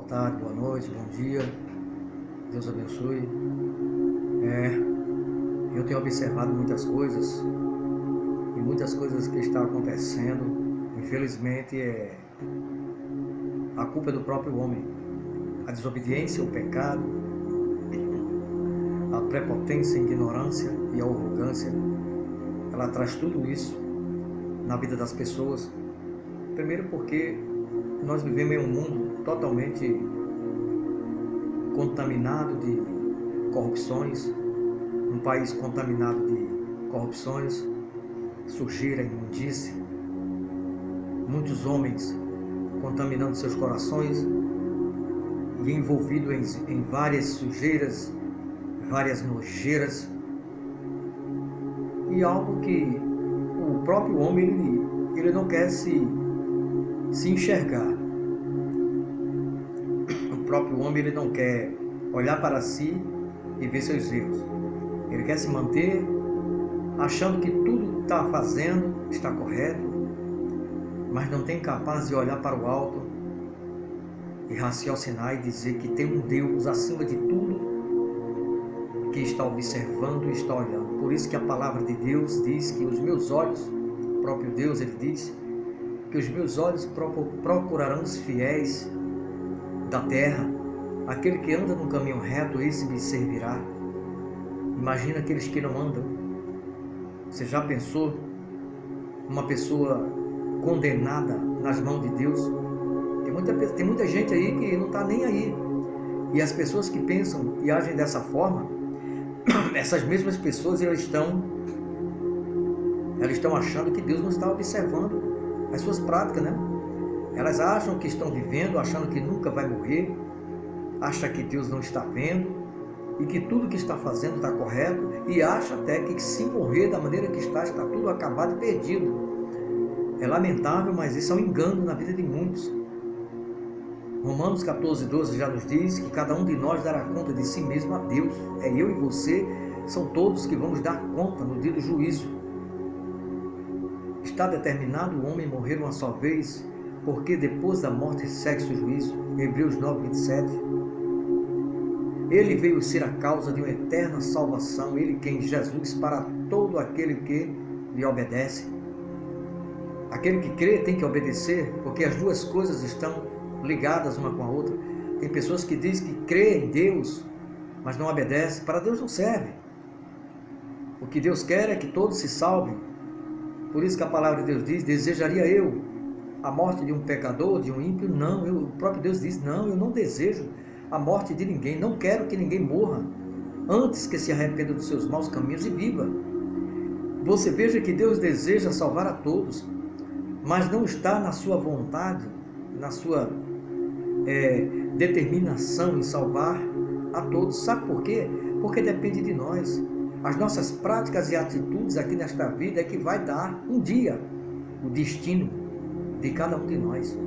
tarde, boa noite, bom dia. Deus abençoe. Eu tenho observado muitas coisas e muitas coisas que estão acontecendo, infelizmente, a culpa é do próprio homem. A desobediência, o pecado, a prepotência, a ignorância e a arrogância, ela traz tudo isso na vida das pessoas. Primeiro porque nós vivemos em um mundo totalmente contaminado de corrupções, um país contaminado de corrupções, sujeira, imundície, muitos homens contaminando seus corações e envolvidos em várias sujeiras, várias nojeiras, e algo que o próprio homem ele não quer se enxergar. O próprio homem ele não quer olhar para si e ver seus erros. Ele quer se manter achando que tudo que está fazendo está correto, mas não tem capaz de olhar para o alto e raciocinar e dizer que tem um Deus acima de tudo que está observando e está olhando. Por isso que a palavra de Deus diz que os meus olhos, o próprio Deus, ele diz que os meus olhos procurarão os fiéis da terra, aquele que anda no caminho reto, esse me servirá. Imagina aqueles que não andam. Você já pensou uma pessoa condenada nas mãos de Deus? Tem muita gente aí que não está nem aí. E as pessoas que pensam e agem dessa forma, essas mesmas pessoas elas estão achando que Deus não está observando as suas práticas, né? Elas acham que estão vivendo, achando que nunca vai morrer, acham que Deus não está vendo e que tudo que está fazendo está correto, e acha até que se morrer da maneira que está tudo acabado e perdido. É lamentável, mas isso é um engano na vida de muitos. Romanos 14:12 já nos diz que cada um de nós dará conta de si mesmo a Deus. É eu e você, são todos que vamos dar conta no dia do juízo. Está determinado o homem morrer uma só vez, porque depois da morte segue-se o juízo. Hebreus 9:27. Ele veio ser a causa de uma eterna salvação, ele quem? Jesus, para todo aquele que lhe obedece. Aquele que crê tem que obedecer, porque as duas coisas estão ligadas uma com a outra. Tem pessoas que dizem que crê em Deus, mas não obedece. Para Deus não serve. O que Deus quer é que todos se salvem. Por isso que a palavra de Deus diz: desejaria eu a morte de um pecador, de um ímpio? Não, o próprio Deus diz: não, eu não desejo a morte de ninguém, não quero que ninguém morra, antes que se arrependa dos seus maus caminhos e viva. Você veja que Deus deseja salvar a todos, mas não está na sua vontade, na sua determinação em salvar a todos. Sabe por quê? Porque depende de nós. As nossas práticas e atitudes aqui nesta vida é que vai dar um dia o destino de cada um de nós.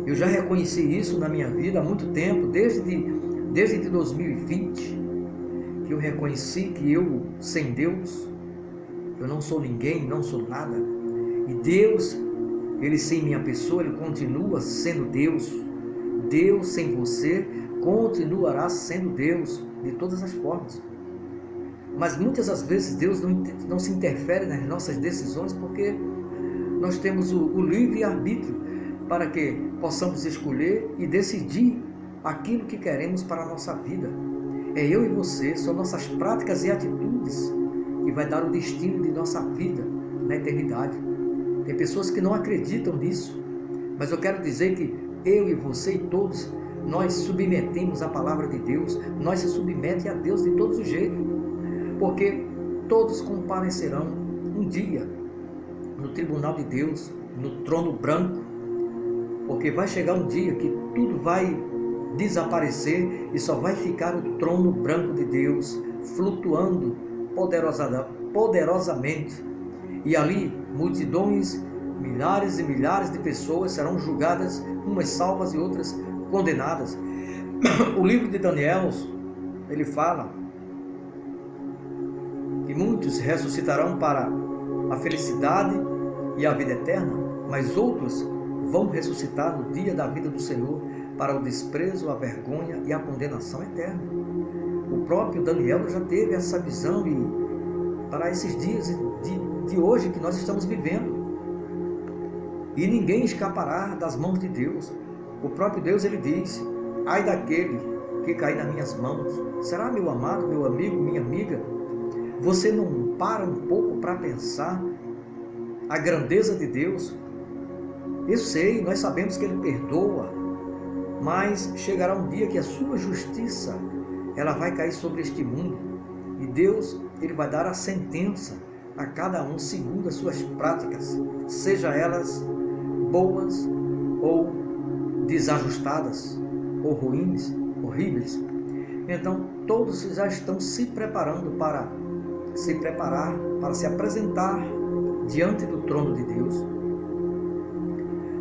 Eu já reconheci isso na minha vida há muito tempo, desde 2020, que eu reconheci que eu, sem Deus, eu não sou ninguém, não sou nada. E Deus, Ele sem minha pessoa, Ele continua sendo Deus. Deus sem você continuará sendo Deus, de todas as formas. Mas muitas das vezes Deus não se interfere nas nossas decisões, porque nós temos o livre-arbítrio para que possamos escolher e decidir aquilo que queremos para a nossa vida. É eu e você, são nossas práticas e atitudes que vai dar o destino de nossa vida na eternidade. Tem pessoas que não acreditam nisso, mas eu quero dizer que eu e você e todos, nós submetemos a palavra de Deus, nós se submetemos a Deus de todos os jeitos, porque todos comparecerão um dia no tribunal de Deus, no trono branco, porque vai chegar um dia que tudo vai desaparecer e só vai ficar o trono branco de Deus flutuando poderosamente, e ali multidões, milhares e milhares de pessoas serão julgadas, umas salvas e outras condenadas. O livro de Daniel, ele fala que muitos ressuscitarão para a felicidade e a vida eterna, mas outros vão ressuscitar no dia da vida do Senhor, para o desprezo, a vergonha e a condenação eterna. O próprio Daniel já teve essa visão e para esses dias de hoje que nós estamos vivendo. E ninguém escapará das mãos de Deus. O próprio Deus, ele diz: ai daquele que cair nas minhas mãos. Será, meu amado, meu amigo, minha amiga, você não para um pouco para pensar a grandeza de Deus? Eu sei, nós sabemos que ele perdoa, mas chegará um dia que a sua justiça, ela vai cair sobre este mundo. E Deus, ele vai dar a sentença a cada um segundo as suas práticas, seja elas boas ou desajustadas, ou ruins, horríveis. Então, todos já estão se preparando para se apresentar diante do trono de Deus.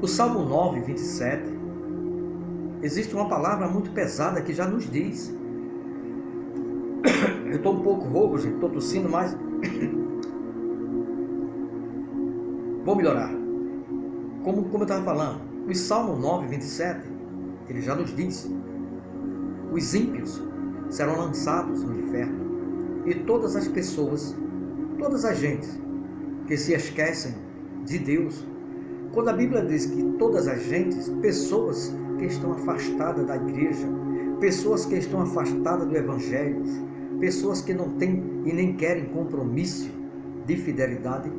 O Salmo 9, 27, existe uma palavra muito pesada que já nos diz. Eu estou um pouco rouco, gente, estou tossindo, mas vou melhorar. Como eu estava falando, o Salmo 9, 27, ele já nos diz: os ímpios serão lançados no inferno, e todas as pessoas, todas as gentes que se esquecem de Deus. Quando a Bíblia diz que todas as gentes, pessoas que estão afastadas da igreja, pessoas que estão afastadas do Evangelho, pessoas que não têm e nem querem compromisso de fidelidade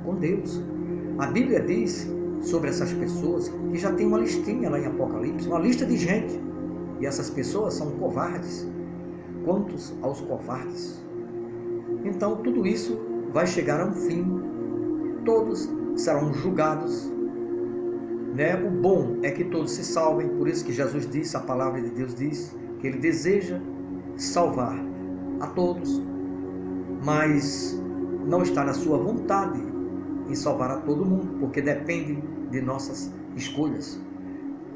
com Deus. A Bíblia diz sobre essas pessoas que já tem uma listinha lá em Apocalipse, uma lista de gente. E essas pessoas são covardes. Quantos aos covardes? Então tudo isso vai chegar a um fim. Todos serão julgados. O bom é que todos se salvem. Por isso que Jesus disse, a palavra de Deus diz, que Ele deseja salvar a todos, mas não está na sua vontade em salvar a todo mundo, porque depende de nossas escolhas.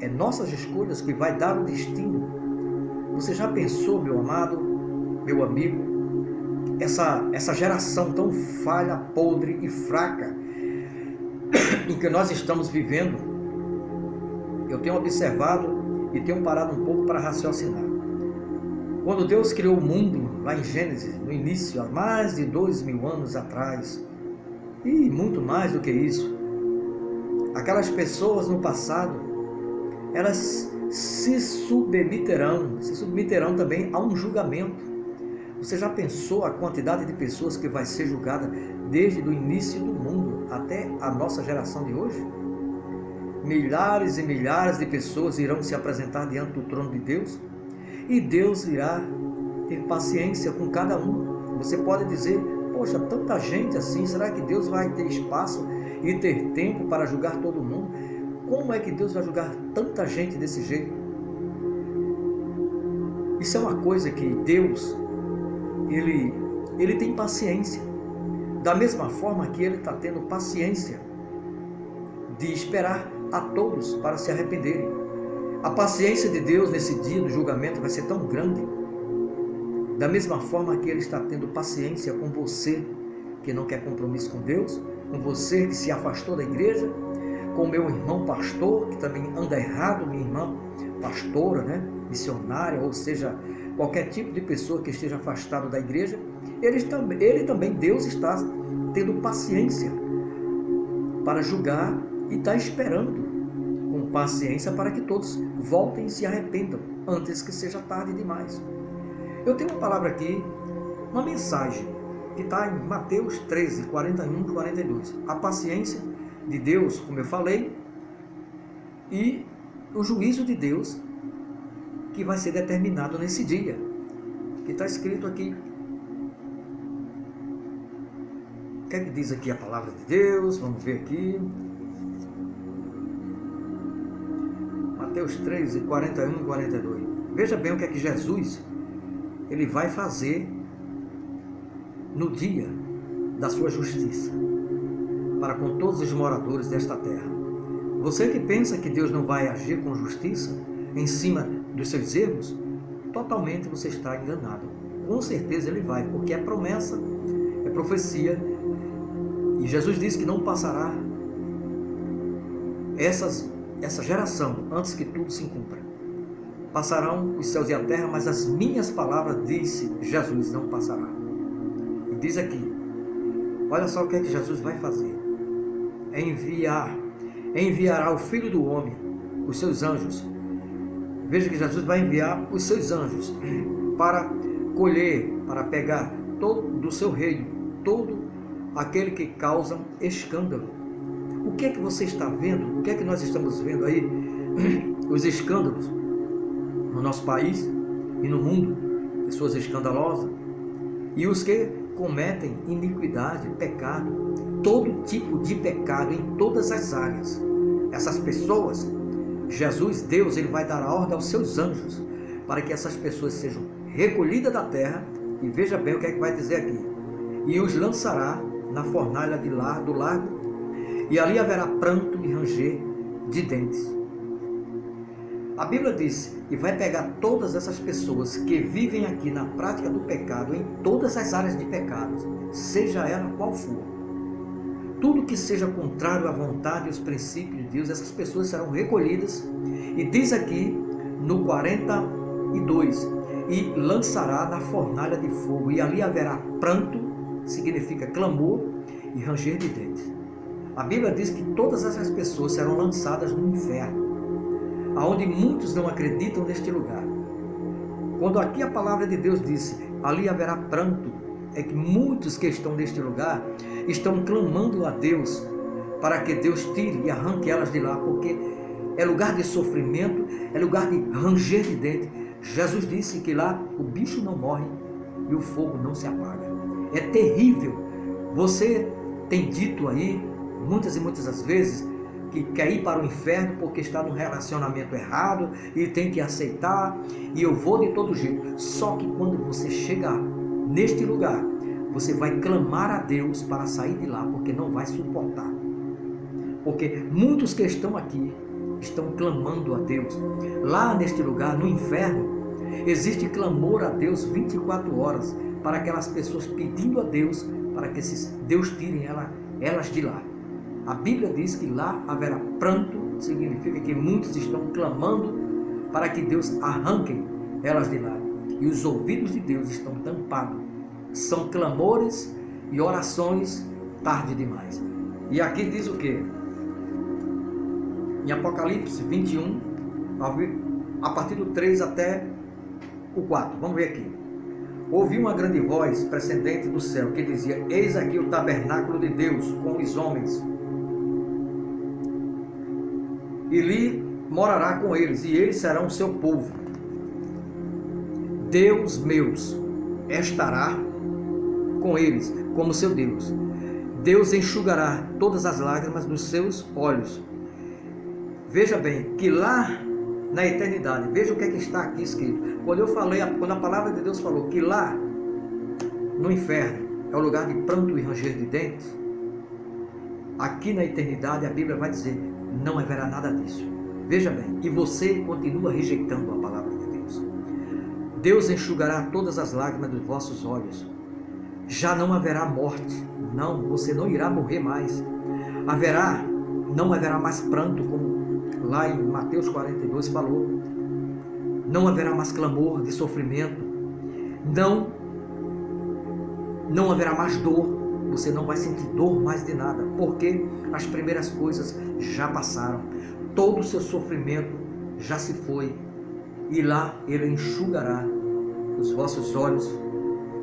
É nossas escolhas que vai dar o destino. Você já pensou, meu amado, meu amigo, essa geração tão falha, podre e fraca em que nós estamos vivendo? Eu tenho observado e tenho parado um pouco para raciocinar. Quando Deus criou o mundo, lá em Gênesis, no início, há mais de 2000 anos atrás, e muito mais do que isso, aquelas pessoas no passado, elas se submeterão também a um julgamento. Você já pensou a quantidade de pessoas que vai ser julgada desde o início do mundo até a nossa geração de hoje? Milhares e milhares de pessoas irão se apresentar diante do trono de Deus, e Deus irá ter paciência com cada um. Você pode dizer: poxa, tanta gente assim, será que Deus vai ter espaço e ter tempo para julgar todo mundo? Como é que Deus vai julgar tanta gente desse jeito? Isso é uma coisa que Deus, Ele tem paciência. Da mesma forma que Ele está tendo paciência de esperar a todos para se arrependerem. A paciência de Deus nesse dia do julgamento vai ser tão grande. Da mesma forma que Ele está tendo paciência com você que não quer compromisso com Deus, com você que se afastou da igreja, com meu irmão pastor que também anda errado, minha irmã pastora, missionária, ou seja, qualquer tipo de pessoa que esteja afastado da igreja, ele também, Deus está tendo paciência para julgar e está esperando com paciência para que todos voltem e se arrependam antes que seja tarde demais. Eu tenho uma palavra aqui, uma mensagem que está em Mateus 13, 41 e 42. A paciência de Deus, como eu falei, e o juízo de Deus que vai ser determinado nesse dia, que está escrito aqui. O que é que diz aqui a palavra de Deus? Vamos ver aqui. Mateus 13, 41 e 42. Veja bem o que é que Jesus ele vai fazer no dia da sua justiça para com todos os moradores desta terra. Você que pensa que Deus não vai agir com justiça em cima dos seus erros, totalmente você está enganado. Com certeza Ele vai, porque é promessa, é profecia, e Jesus disse que não passará essa geração antes que tudo se cumpra. Passarão os céus e a terra, mas as minhas palavras, disse Jesus, não passará. E diz aqui, olha só o que é que Jesus vai fazer. Enviará o Filho do Homem, os seus anjos. Veja que Jesus vai enviar os seus anjos para colher, para pegar todo do seu reino, todo aquele que causa escândalo. O que é que você está vendo? O que é que nós estamos vendo aí? Os escândalos no nosso país e no mundo, pessoas escandalosas, e os que cometem iniquidade, pecado, todo tipo de pecado em todas as áreas. Essas pessoas, Jesus, Deus, Ele vai dar a ordem aos seus anjos para que essas pessoas sejam recolhidas da terra, e veja bem o que é que vai dizer aqui, e os lançará na fornalha do lago, e ali haverá pranto e ranger de dentes. A Bíblia diz que vai pegar todas essas pessoas que vivem aqui na prática do pecado, em todas as áreas de pecados, seja ela qual for. Tudo que seja contrário à vontade e aos princípios de Deus, essas pessoas serão recolhidas. E diz aqui no 42, e lançará na fornalha de fogo, e ali haverá pranto, significa clamor, e ranger de dentes. A Bíblia diz que todas essas pessoas serão lançadas no inferno, aonde muitos não acreditam neste lugar. Quando aqui a palavra de Deus disse, ali haverá pranto, é que muitos que estão neste lugar estão clamando a Deus para que Deus tire e arranque elas de lá, porque é lugar de sofrimento, é lugar de ranger de dente. Jesus disse que lá o bicho não morre e o fogo não se apaga. É terrível. Você tem dito aí, muitas e muitas das vezes, que quer ir para o inferno porque está num relacionamento errado e tem que aceitar, e eu vou de todo jeito. Só que quando você chegar neste lugar, você vai clamar a Deus para sair de lá, porque não vai suportar. Porque muitos que estão aqui estão clamando a Deus. Lá neste lugar, no inferno, existe clamor a Deus 24 horas para aquelas pessoas pedindo a Deus para que Deus tire elas de lá. A Bíblia diz que lá haverá pranto, significa que muitos estão clamando para que Deus arranque elas de lá. E os ouvidos de Deus estão tampados. São clamores e orações tarde demais. E aqui diz o quê? Em Apocalipse 21, a partir do 3 até o 4. Vamos ver aqui. Ouvi uma grande voz precedente do céu que dizia: eis aqui o tabernáculo de Deus com os homens, e lhe morará com eles, e eles serão o seu povo. Deus meus estará com eles como seu Deus. Deus enxugará todas as lágrimas dos seus olhos. Veja bem, que lá na eternidade, veja o que é que está aqui escrito. Quando a palavra de Deus falou que lá no inferno é o lugar de pranto e ranger de dentes, aqui na eternidade a Bíblia vai dizer: não haverá nada disso. Veja bem, e você continua rejeitando a palavra de Deus. Deus enxugará todas as lágrimas dos vossos olhos. Já não haverá morte. Não, você não irá morrer mais. Não haverá mais pranto, como lá em Mateus 42 falou. Não haverá mais clamor de sofrimento. Não haverá mais dor. Você não vai sentir dor mais de nada, porque as primeiras coisas já passaram. Todo o seu sofrimento já se foi. E lá Ele enxugará os vossos olhos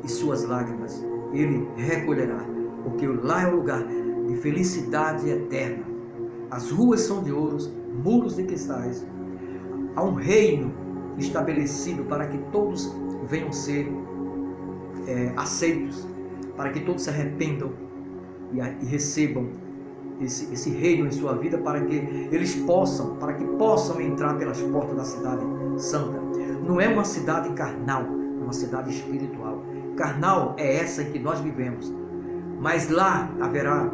e suas lágrimas. Ele recolherá, porque lá é o lugar de felicidade eterna. As ruas são de ouros, muros de cristais. Há um reino estabelecido para que todos venham ser aceitos, para que todos se arrependam e recebam esse reino em sua vida, para que possam entrar pelas portas da cidade santa. Não é uma cidade carnal, é uma cidade espiritual. Carnal é essa em que nós vivemos, mas lá haverá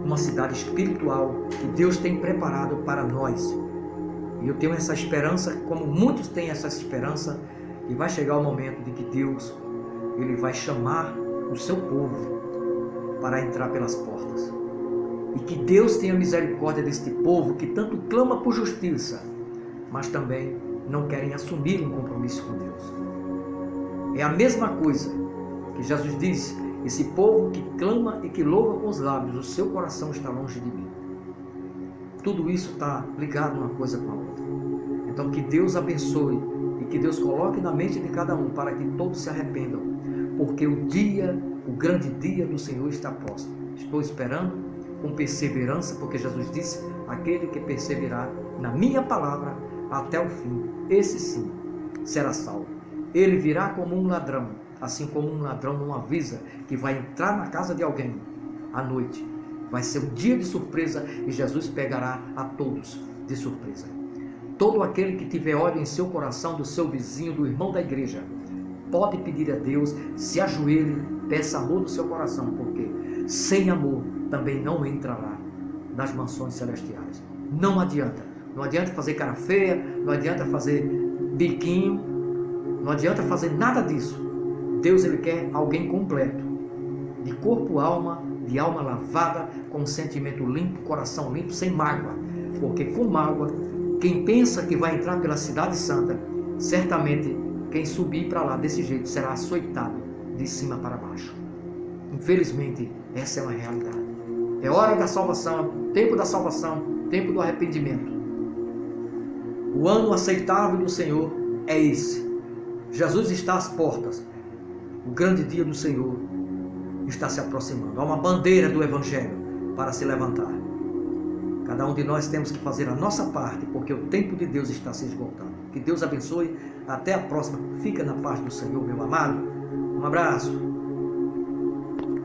uma cidade espiritual que Deus tem preparado para nós. E eu tenho essa esperança, como muitos têm essa esperança, e vai chegar o momento de que Deus, Ele vai chamar o seu povo para entrar pelas portas. E que Deus tenha misericórdia deste povo que tanto clama por justiça, mas também não querem assumir um compromisso com Deus. É a mesma coisa que Jesus disse: esse povo que clama e que louva com os lábios, o seu coração está longe de mim. Tudo isso está ligado uma coisa com a outra. Então que Deus abençoe e que Deus coloque na mente de cada um para que todos se arrependam, porque o grande dia do Senhor está próximo. Estou esperando com perseverança, porque Jesus disse: aquele que perseverar na minha palavra até o fim, esse sim será salvo. Ele virá como um ladrão, assim como um ladrão não avisa que vai entrar na casa de alguém à noite. Vai ser um dia de surpresa e Jesus pegará a todos de surpresa. Todo aquele que tiver ódio em seu coração do seu vizinho, do irmão da igreja, pode pedir a Deus, se ajoelhe, peça amor do seu coração, porque sem amor também não entrará nas mansões celestiais. Não adianta. Não adianta fazer cara feia, não adianta fazer biquinho, não adianta fazer nada disso. Deus, ele quer alguém completo, de corpo, alma, de alma lavada, com sentimento limpo, coração limpo, sem mágoa. Porque com mágoa, quem pensa que vai entrar pela cidade santa, certamente quem subir para lá desse jeito será açoitado de cima para baixo. Infelizmente, essa é uma realidade. É hora da salvação, tempo da salvação, tempo do arrependimento. O ano aceitável do Senhor é esse. Jesus está às portas. O grande dia do Senhor está se aproximando. Há uma bandeira do Evangelho para se levantar. Cada um de nós temos que fazer a nossa parte, porque o tempo de Deus está se esgotando. Que Deus abençoe. Até a próxima. Fica na paz do Senhor, meu amado. Um abraço.